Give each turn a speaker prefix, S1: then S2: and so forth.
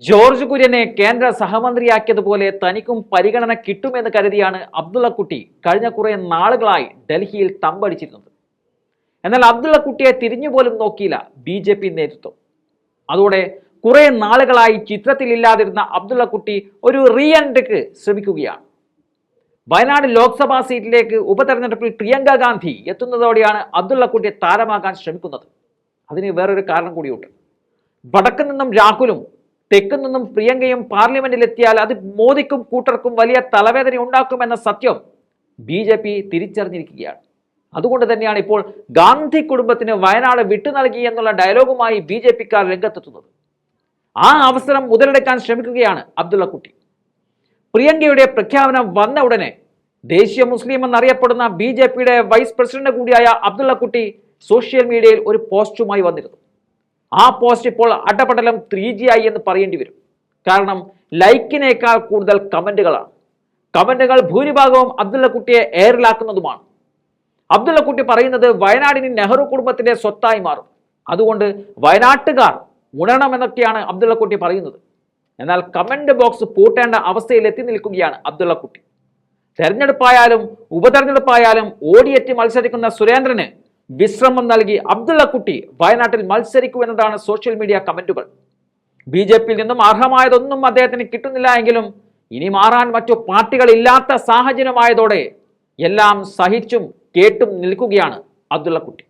S1: George കുര്യനെ കേന്ദ്ര സഹമന്ത്രിയാക്കിയതുപോലെ തനിക്കും പരിഗണന കിട്ടുമെന്ന് കരുതിയാണ് അബ്ദുള്ളക്കുട്ടി കഴിഞ്ഞ കുറെ നാളുകളായി ഡൽഹിയിൽ തമ്പടിച്ചിരുന്നത്. എന്നാൽ അബ്ദുള്ളക്കുട്ടിയെ തിരിഞ്ഞുപോലും നോക്കിയില്ല BJP നേതൃത്വം. അതോടെ കുറെ നാളുകളായി ചിത്രത്തിലില്ലാതിരുന്ന അബ്ദുള്ളക്കുട്ടി ഒരു റീ എൻട്രിക്ക് ശ്രമിക്കുകയാണ്. വയനാട് ലോക്സഭാ സീറ്റിലേക്ക് ഉപതെരഞ്ഞെടുപ്പിൽ പ്രിയങ്ക ഗാന്ധി എത്തുന്നതോടെയാണ് അബ്ദുള്ളക്കുട്ടി താരമാകാൻ ശ്രമിക്കുന്നത്. അതിന് വേറൊരു കാരണം കൂടിയുണ്ട്. വടക്കു നിന്നും രാഹുലും തെക്കു നിന്നും പ്രിയങ്കയും പാർലമെന്റിലെത്തിയാൽ അത് മോദിക്കും കൂട്ടർക്കും വലിയ തലവേദന ഉണ്ടാക്കുമെന്ന സത്യം BJP തിരിച്ചറിഞ്ഞിരിക്കുകയാണ്. അതുകൊണ്ട് തന്നെയാണ് ഇപ്പോൾ ഗാന്ധി കുടുംബത്തിന് വയനാട് വിട്ടു നൽകി എന്നുള്ള ഡയലോഗുമായി BJPക്കാർ രംഗത്തെത്തുന്നത്. ആ അവസരം മുതലെടുക്കാൻ ശ്രമിക്കുകയാണ് അബ്ദുള്ളക്കുട്ടി. പ്രിയങ്കയുടെ പ്രഖ്യാപനം വന്ന ഉടനെ ദേശീയ മുസ്ലിം എന്നറിയപ്പെടുന്ന BJPയുടെ വൈസ് പ്രസിഡന്റ് കൂടിയായ അബ്ദുള്ളക്കുട്ടി സോഷ്യൽ മീഡിയയിൽ ഒരു പോസ്റ്റുമായി വന്നിരുന്നു. ആ പോസ്റ്റ് ഇപ്പോൾ അടപടലം 3G ആയി എന്ന് പറയേണ്ടി വരും. കാരണം ലൈക്കിനേക്കാൾ കൂടുതൽ കമന്റുകളാണ്. കമന്റുകൾ ഭൂരിഭാഗവും അബ്ദുള്ളക്കുട്ടിയെ എയറിലാക്കുന്നതുമാണ്. അബ്ദുള്ളക്കുട്ടി പറയുന്നത് വയനാടിന് നെഹ്റു കുടുംബത്തിന്റെ സ്വത്തായി മാറും, അതുകൊണ്ട് വയനാട്ടുകാർ ഉണരണമെന്നൊക്കെയാണ് അബ്ദുള്ളക്കുട്ടി പറയുന്നത്. എന്നാൽ കമന്റ് ബോക്സ് പൂട്ടേണ്ട അവസ്ഥയിൽ എത്തി നിൽക്കുകയാണ് അബ്ദുള്ളക്കുട്ടി. തെരഞ്ഞെടുപ്പായാലും ഉപതെരഞ്ഞെടുപ്പായാലും ഓടിയെത്തി മത്സരിക്കുന്ന സുരേന്ദ്രന് വിശ്രമം നൽകി അബ്ദുള്ളക്കുട്ടി വയനാട്ടിൽ മത്സരിക്കൂ എന്നതാണ് സോഷ്യൽ മീഡിയ കമന്റുകൾ. BJPയിൽ നിന്നും അർഹമായതൊന്നും അദ്ദേഹത്തിന് കിട്ടുന്നില്ല എങ്കിലും ഇനി മാറാൻ മറ്റു പാർട്ടികൾ ഇല്ലാത്ത സാഹചര്യമായതോടെ എല്ലാം സഹിച്ചും കേട്ടും നിൽക്കുകയാണ് അബ്ദുള്ളക്കുട്ടി.